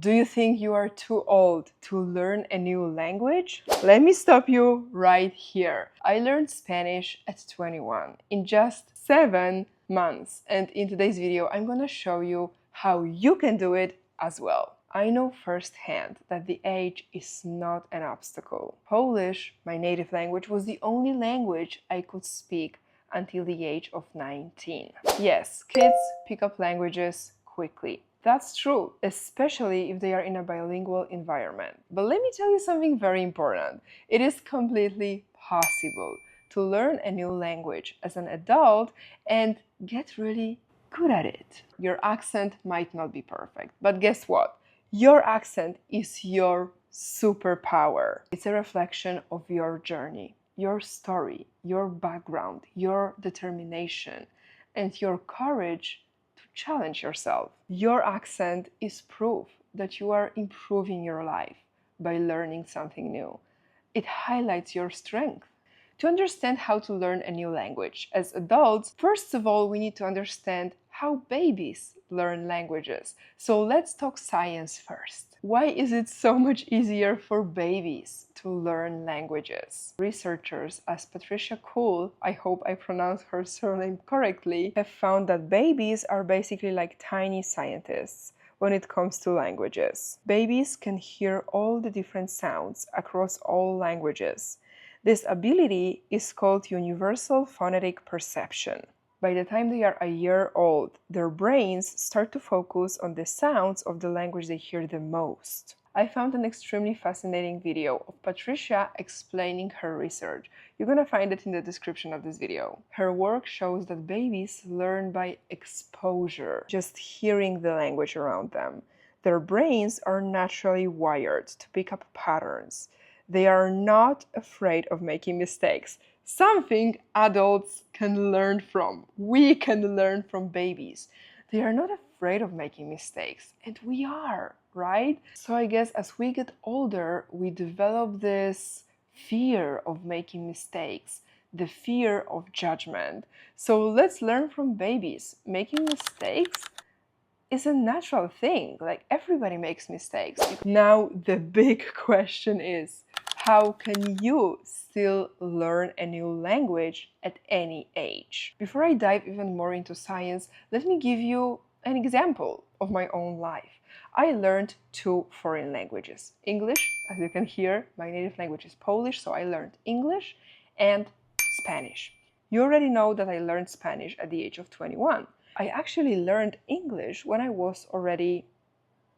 Do you think you are too old to learn a new language? Let me stop you right here. I learned Spanish at 21 in just 7 months, and in today's video I'm gonna show you how you can do it as well. I know firsthand that the age is not an obstacle. Polish, my native language, was the only language I could speak until the age of 19. Yes, kids pick up languages quickly. That's true, especially if they are in a bilingual environment. But let me tell you something very important. It is completely possible to learn a new language as an adult and get really good at it. Your accent might not be perfect, but guess what? Your accent is your superpower. It's a reflection of your journey, your story, your background, your determination, and your courage to challenge yourself. Your accent is proof that you are improving your life by learning something new. It highlights your strength. To understand how to learn a new language as adults, first of all, we need to understand how babies learn languages. So let's talk science first. Why is it so much easier for babies to learn languages? Researchers, as Patricia Kuhl, I hope I pronounced her surname correctly, have found that babies are basically like tiny scientists when it comes to languages. Babies can hear all the different sounds across all languages. This ability is called universal phonetic perception. By the time they are a year old, their brains start to focus on the sounds of the language they hear the most. I found an extremely fascinating video of Patricia explaining her research. You're gonna find it in the description of this video. Her work shows that babies learn by exposure, just hearing the language around them. Their brains are naturally wired to pick up patterns. They are not afraid of making mistakes. Something adults can learn from. We can learn from babies. They are not afraid of making mistakes, and we are, right? So I guess as we get older, we develop this fear of making mistakes, the fear of judgment. So let's learn from babies. Making mistakes is a natural thing. Like, everybody makes mistakes. Now the big question is, how can you still learn a new language at any age? Before I dive even more into science, let me give you an example of my own life. I learned 2 foreign languages. English, as you can hear, my native language is Polish, so I learned English and Spanish. You already know that I learned Spanish at the age of 21. I actually learned English when I was already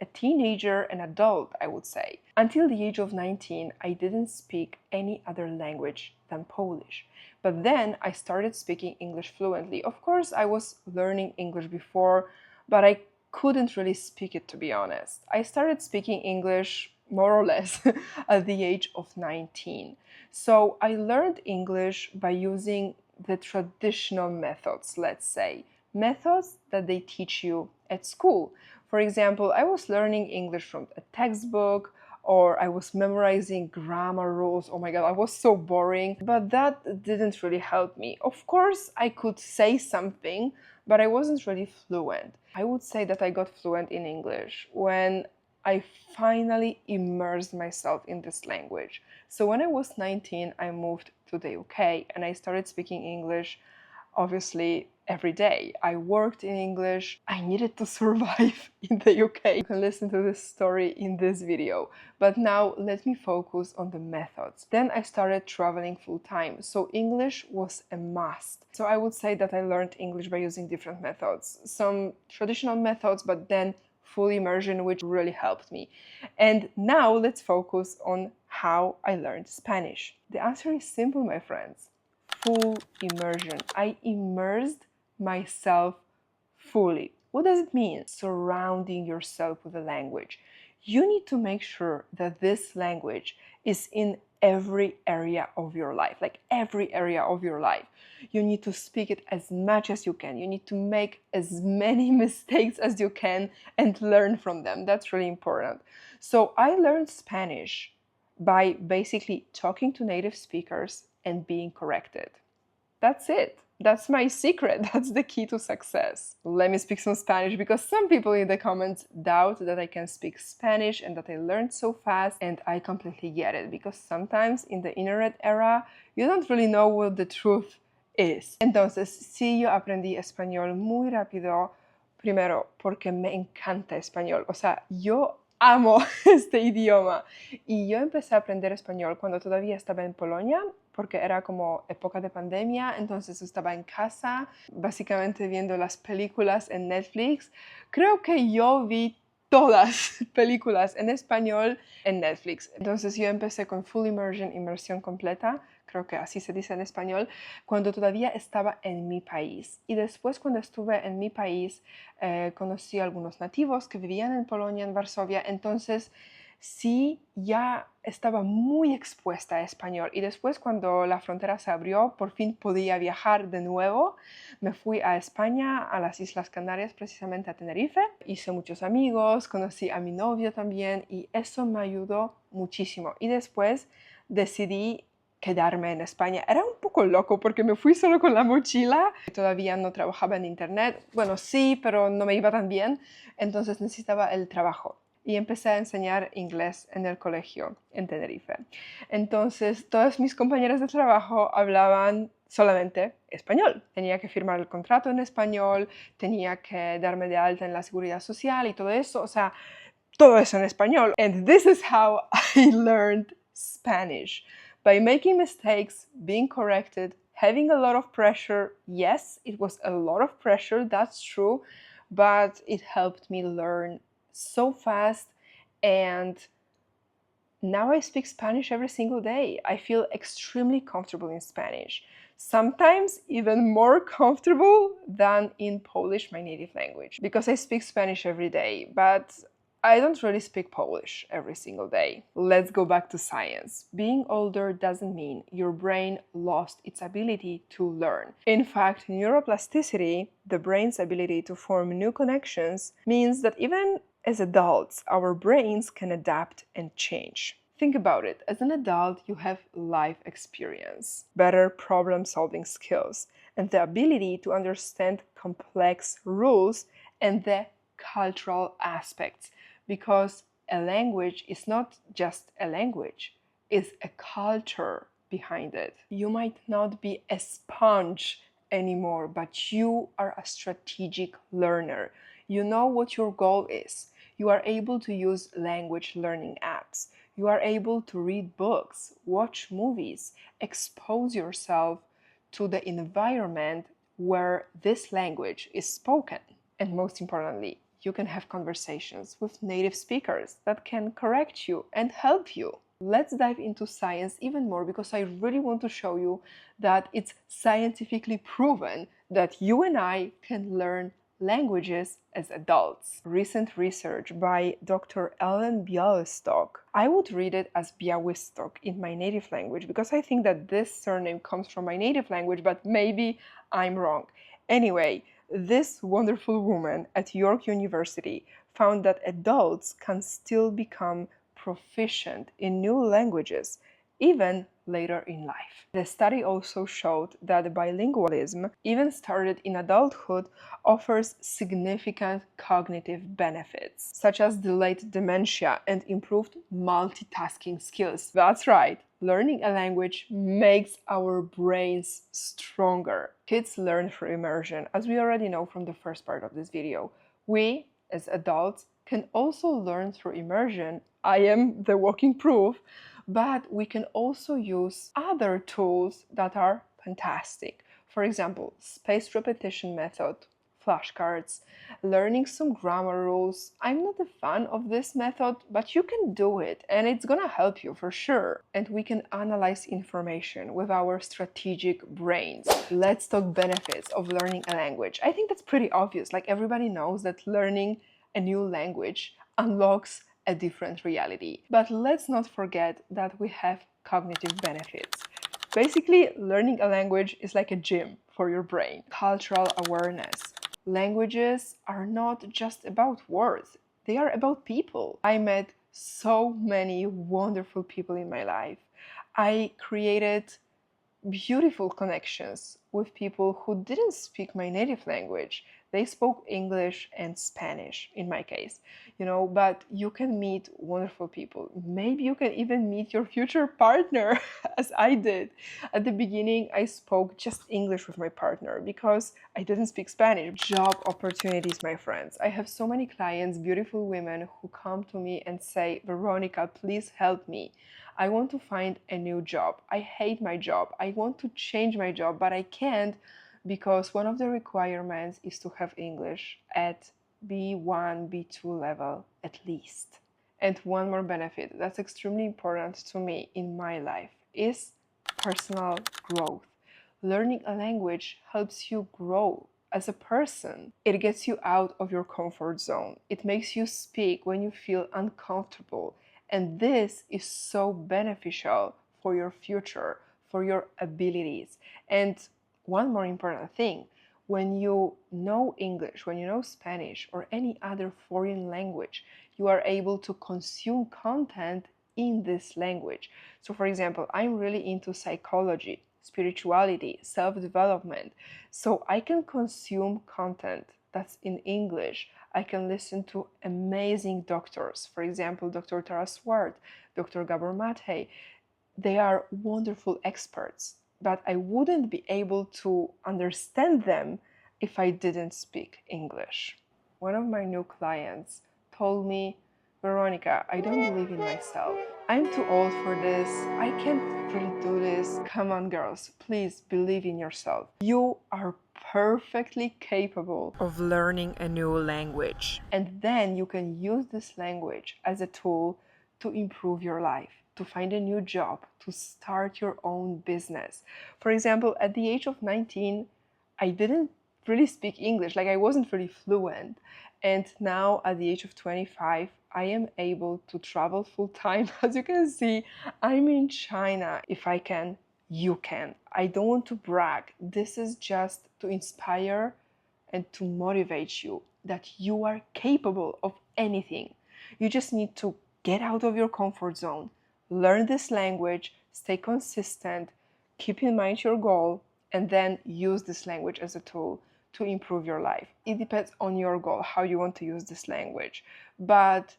a teenager, an adult, I would say. Until the age of 19, I didn't speak any other language than Polish. But then I started speaking English fluently. Of course, I was learning English before, but I couldn't really speak it, to be honest. I started speaking English more or less at the age of 19. So I learned English by using the traditional methods, let's say. Methods that they teach you at school. For example, I was learning English from a textbook, or I was memorizing grammar rules. Oh my god, I was so boring. But that didn't really help me. Of course, I could say something, but I wasn't really fluent. I would say that I got fluent in English when I finally immersed myself in this language. So when I was 19, I moved to the UK and I started speaking English, obviously, every day. I worked in English. I needed to survive in the UK. You can listen to this story in this video. But now let me focus on the methods. Then I started traveling full time, so English was a must. So I would say that I learned English by using different methods. Some traditional methods, but then full immersion, which really helped me. And now let's focus on how I learned Spanish. The answer is simple, my friends. Full immersion. I immersed myself fully. What does it mean? Surrounding yourself with a language. You need to make sure that this language is in every area of your life, like every area of your life. You need to speak it as much as you can. You need to make as many mistakes as you can and learn from them. That's really important. So I learned Spanish by basically talking to native speakers and being corrected. That's it. That's my secret. That's the key to success. Let me speak some Spanish because some people in the comments doubt that I can speak Spanish and that I learned so fast, and I completely get it because sometimes in the internet era you don't really know what the truth is. Entonces, sí, yo aprendí español muy rápido, primero porque me encanta español. O sea, yo amo este idioma. Y yo empecé a aprender español cuando todavía estaba en Polonia, porque era como época de pandemia, entonces estaba en casa, básicamente viendo las películas en Netflix. Creo que yo vi todas películas en español en Netflix. Entonces yo empecé con full immersion, inmersión completa, creo que así se dice en español, cuando todavía estaba en mi país. Y después, cuando estuve en mi país, conocí a algunos nativos que vivían en Polonia, en Varsovia. Entonces sí, ya estaba muy expuesta a español. Y después, cuando la frontera se abrió, por fin podía viajar de nuevo. Me fui a España, a las Islas Canarias, precisamente a Tenerife. Hice muchos amigos, conocí a mi novio también y eso me ayudó muchísimo. Y después decidí quedarme en España. Era un poco loco porque me fui solo con la mochila. Todavía no trabajaba en internet. Bueno, sí, pero no me iba tan bien. Entonces necesitaba el trabajo. Y empecé a enseñar inglés en el colegio en Tenerife. Entonces, todas mis compañeras de trabajo hablaban solamente español. Tenía que firmar el contrato en español, tenía que darme de alta en la seguridad social y todo eso. O sea, todo eso en español. And this is how I learned Spanish. By making mistakes, being corrected, having a lot of pressure. Yes, it was a lot of pressure, that's true, but it helped me learn so fast, and now I speak Spanish every single day. I feel extremely comfortable in Spanish, sometimes even more comfortable than in Polish, my native language, because I speak Spanish every day, but I don't really speak Polish every single day. Let's go back to science. Being older doesn't mean your brain lost its ability to learn. In fact, neuroplasticity, the brain's ability to form new connections, means that even as adults, our brains can adapt and change. Think about it. As an adult, you have life experience, better problem-solving skills, and the ability to understand complex rules and the cultural aspects, because a language is not just a language, it's a culture behind it. You might not be a sponge anymore, but you are a strategic learner. You know what your goal is. You are able to use language learning apps. You are able to read books, watch movies, expose yourself to the environment where this language is spoken. And most importantly, you can have conversations with native speakers that can correct you and help you. Let's dive into science even more, because I really want to show you that it's scientifically proven that you and I can learn languages as adults. Recent research by Dr. Ellen Białystok. I would read it as Białystok in my native language because I think that this surname comes from my native language, but maybe I'm wrong. Anyway, this wonderful woman at York University found that adults can still become proficient in new languages even later in life. The study also showed that bilingualism, even started in adulthood, offers significant cognitive benefits, such as delayed dementia and improved multitasking skills. That's right, learning a language makes our brains stronger. Kids learn through immersion, as we already know from the first part of this video. We, as adults, can also learn through immersion. I am the walking proof, but we can also use other tools that are fantastic. For example, spaced repetition method, flashcards, learning some grammar rules. I'm not a fan of this method, but you can do it and it's gonna help you for sure. And we can analyze information with our strategic brains. Let's talk benefits of learning a language. I think that's pretty obvious. Like, everybody knows that learning a new language unlocks a different reality. But let's not forget that we have cognitive benefits. Basically, learning a language is like a gym for your brain. Cultural awareness. Languages are not just about words, they are about people. I met so many wonderful people in my life. I created beautiful connections with people who didn't speak my native language. They spoke English and Spanish in my case, but you can meet wonderful people. Maybe you can even meet your future partner, as I did. At the beginning, I spoke just English with my partner because I didn't speak Spanish. Job opportunities, my friends. I have so many clients, beautiful women who come to me and say, Veronica, please help me. I want to find a new job. I hate my job. I want to change my job, but I can't because one of the requirements is to have English at B1, B2 level at least. And one more benefit that's extremely important to me in my life is personal growth. Learning a language helps you grow as a person. It gets you out of your comfort zone. It makes you speak when you feel uncomfortable. And this is so beneficial for your future, for your abilities. And one more important thing, when you know English, when you know Spanish or any other foreign language, you are able to consume content in this language. So for example, I'm really into psychology, spirituality, self-development. So I can consume content that's in English. I can listen to amazing doctors. For example, Dr. Tara Swart, Dr. Gabor Mate. They are wonderful experts, but I wouldn't be able to understand them if I didn't speak English. One of my new clients told me, Veronica, I don't believe in myself. I'm too old for this. I can't really do this. Come on, girls, please believe in yourself. You are perfectly capable of learning a new language. And then you can use this language as a tool to improve your life, to find a new job, to start your own business. For example, at the age of 19, I didn't really speak English, like I wasn't really fluent. And now at the age of 25, I am able to travel full time. As you can see, I'm in China. If I can, you can. I don't want to brag. This is just to inspire and to motivate you that you are capable of anything. You just need to get out of your comfort zone, learn this language, stay consistent, keep in mind your goal, and then use this language as a tool to improve your life. It depends on your goal, how you want to use this language. But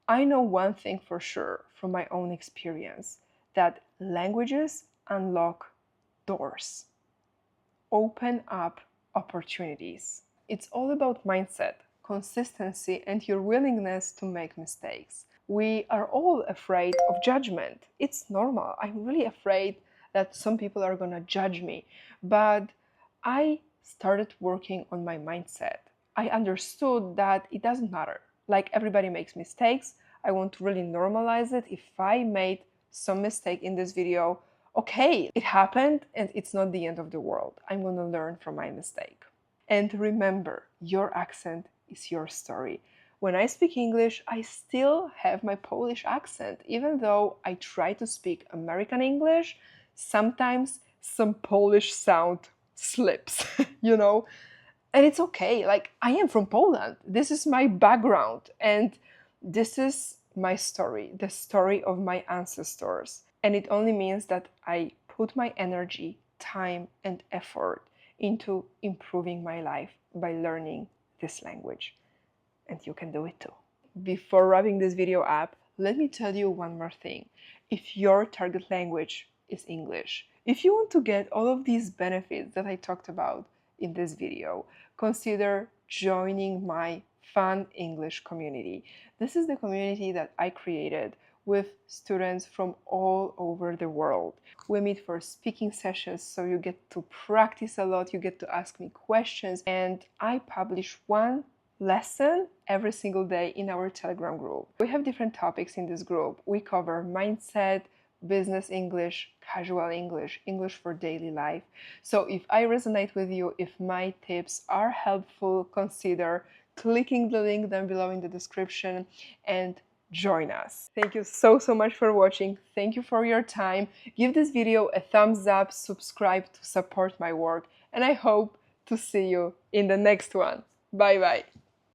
I know one thing for sure from my own experience, that languages unlock doors, open up opportunities. It's all about mindset, consistency, and your willingness to make mistakes. We are all afraid of judgment. It's normal. I'm really afraid that some people are gonna judge me. But I started working on my mindset. I understood that it doesn't matter. Like, everybody makes mistakes. I want to really normalize it. If I made some mistake in this video, okay, it happened and it's not the end of the world. I'm gonna learn from my mistake. And remember, your accent is your story. When I speak English, I still have my Polish accent. Even though I try to speak American English, sometimes some Polish sound slips, And it's okay. Like, I am from Poland. This is my background. And this is my story, the story of my ancestors. And it only means that I put my energy, time, and effort into improving my life by learning this language. And you can do it too. Before wrapping this video up, let me tell you one more thing. If your target language is English, if you want to get all of these benefits that I talked about in this video, consider joining my Fun English community. This is the community that I created with students from all over the world. We meet for speaking sessions, so you get to practice a lot, you get to ask me questions, and I publish one lesson every single day in our Telegram group. We have different topics in this group. We cover mindset, business English, casual English, English for daily life. So if I resonate with you, if my tips are helpful, consider clicking the link down below in the description and join us. Thank you so much for watching. Thank you for your time. Give this video a thumbs up, subscribe to support my work, and I hope to see you in the next one. Bye bye.